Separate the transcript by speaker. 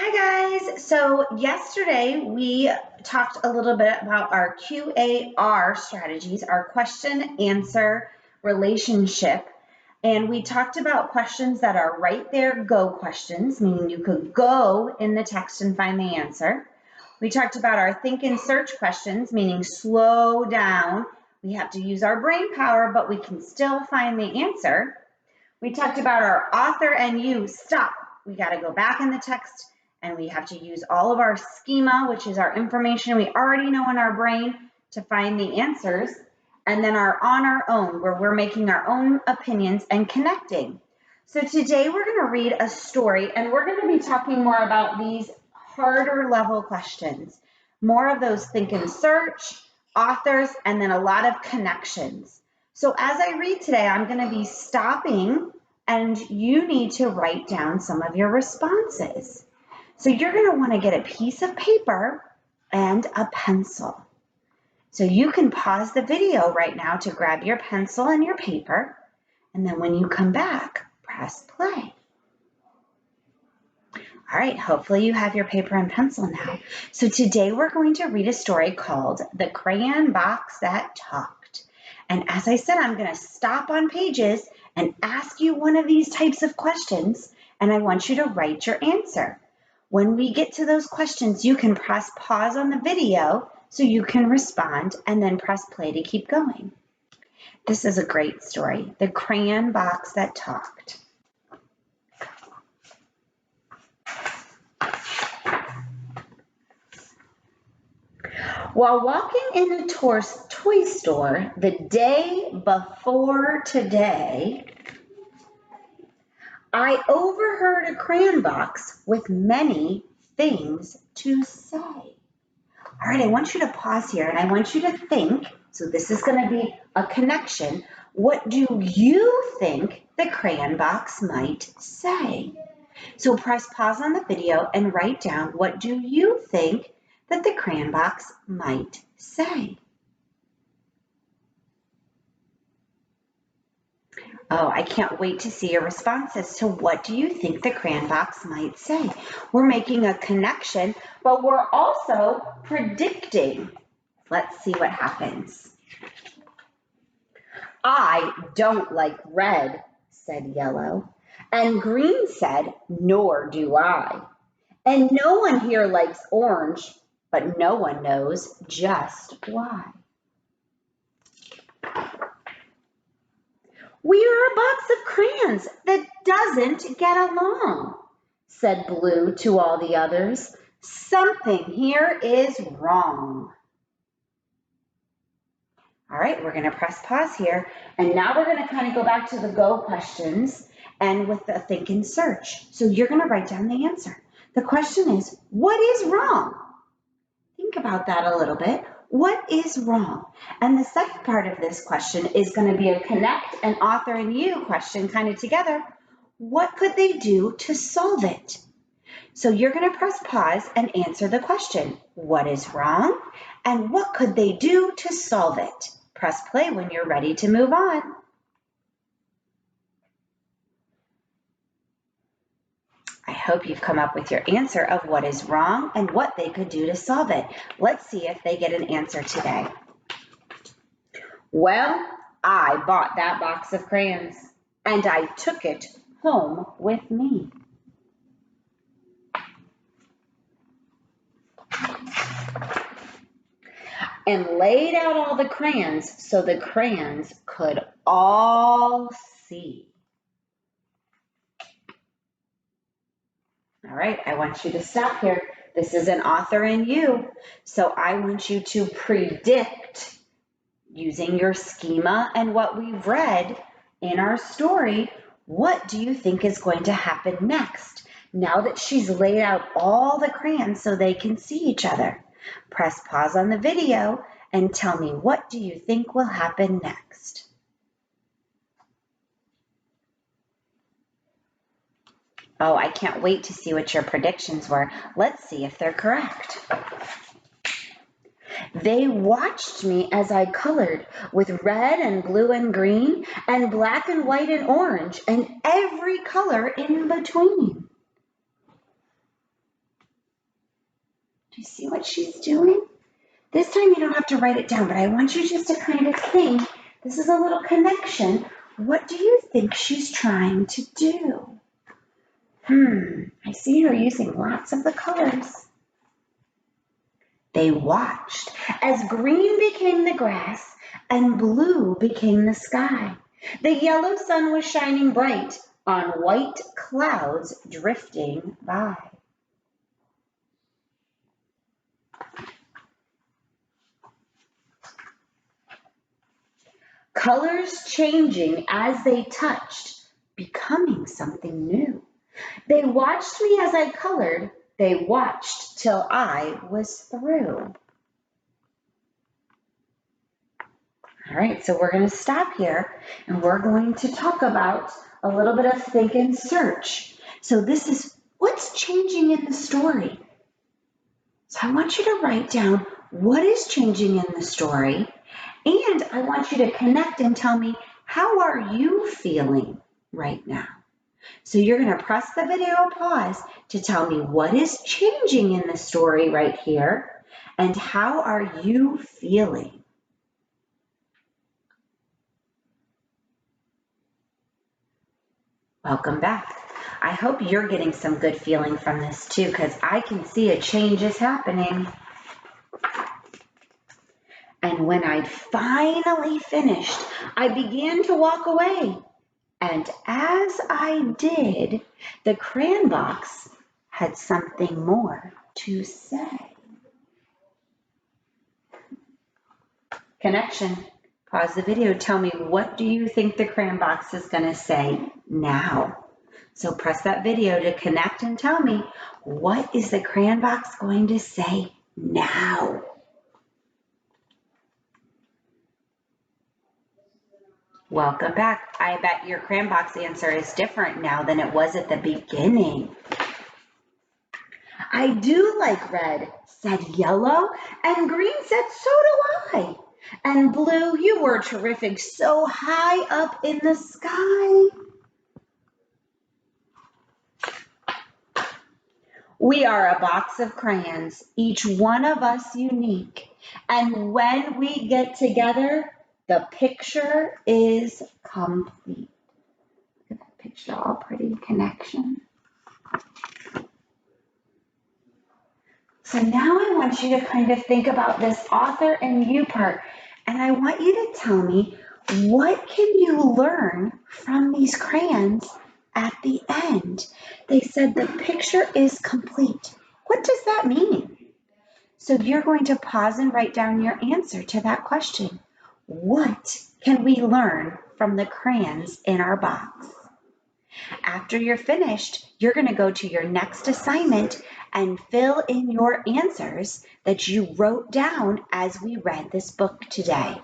Speaker 1: Hi guys. So yesterday we talked a little bit about our QAR strategies, our question answer relationship. And we talked about questions that are right there, go questions, meaning you could go in the text and find the answer. We talked about our think and search questions, meaning slow down. We have to use our brain power, but we can still find the answer. We talked about our author and you, stop. We got to go back in the text and we have to use all of our schema, which is our information we already know in our brain to find the answers. And then our on our own, where we're making our own opinions and connecting. So today we're going to read a story and we're going to be talking more about these harder level questions, more of those think and search, authors, and then a lot of connections. So as I read today, I'm going to be stopping and you need to write down some of your responses. So you're going to want to get a piece of paper and a pencil. So you can pause the video right now to grab your pencil and your paper. And then when you come back, press play. All right, hopefully you have your paper and pencil now. So today we're going to read a story called The Crayon Box That Talked. And as I said, I'm going to stop on pages and ask you one of these types of questions, and I want you to write your answer. When we get to those questions, you can press pause on the video so you can respond and then press play to keep going. This is a great story, The Crayon Box That Talked. While walking in a toy store the day before today, I overheard a crayon box with many things to say. All right, I want you to pause here and I want you to think. So this is going to be a connection. What do you think the crayon box might say? So press pause on the video and write down, what do you think that the crayon box might say? Oh, I can't wait to see your responses. So what do you think the crayon box might say? We're making a connection, but we're also predicting. Let's see what happens. I don't like red, said yellow. And green said, nor do I. And no one here likes orange, but no one knows just why. We are a box of crayons that doesn't get along, said Blue to all the others. Something here is wrong. All right, we're going to press pause here. And now we're going to kind of go back to the go questions and with the think and search. So you're going to write down the answer. The question is, what is wrong? Think about that a little bit. What is wrong? And the second part of this question is going to be a connect and author and you question kind of together. What could they do to solve it? So you're going to press pause and answer the question. What is wrong? And what could they do to solve it? Press play when you're ready to move on. I hope you've come up with your answer of what is wrong and what they could do to solve it. Let's see if they get an answer today. Well, I bought that box of crayons and I took it home with me. And laid out all the crayons so the crayons could all see. All right, I want you to stop here. This is an author and you. So I want you to predict using your schema and what we've read in our story. What do you think is going to happen next? Now that she's laid out all the crayons so they can see each other. Press pause on the video and tell me, what do you think will happen next? Oh, I can't wait to see what your predictions were. Let's see if they're correct. They watched me as I colored with red and blue and green and black and white and orange and every color in between. you see what she's doing? This time you don't have to write it down, but I want you just to kind of think. This is a little connection. What do you think she's trying to do? I see her using lots of the colors. They watched as green became the grass and blue became the sky. The yellow sun was shining bright on white clouds drifting by. Colors changing as they touched, becoming something new. They watched me as I colored. They watched till I was through. All right, so we're going to stop here and we're going to talk about a little bit of think and search. So this is what's changing in the story. So I want you to write down what is changing in the story, and I want you to connect and tell me, how are you feeling right now? So you're going to press the video pause to tell me what is changing in the story right here, and how are you feeling? Welcome back. I hope you're getting some good feeling from this too, because I can see a change is happening. And when I'd finally finished, I began to walk away. And as I did, the crayon box had something more to say. Connection. Pause the video. Tell me, what do you think the crayon box is going to say now? So press that video to connect and tell me, what is the crayon box going to say now? Welcome back. I bet your crayon box answer is different now than it was at the beginning. I do like red, said yellow, and green said, so do I. And blue, you were terrific, so high up in the sky. We are a box of crayons, each one of us unique. And when we get together, the picture is complete. Look at that picture, all pretty. Connection. So now I want you to kind of think about this author and you part. And I want you to tell me, what can you learn from these crayons at the end? They said the picture is complete. What does that mean? So you're going to pause and write down your answer to that question. What can we learn from the crayons in our box? After you're finished, you're going to go to your next assignment and fill in your answers that you wrote down as we read this book today.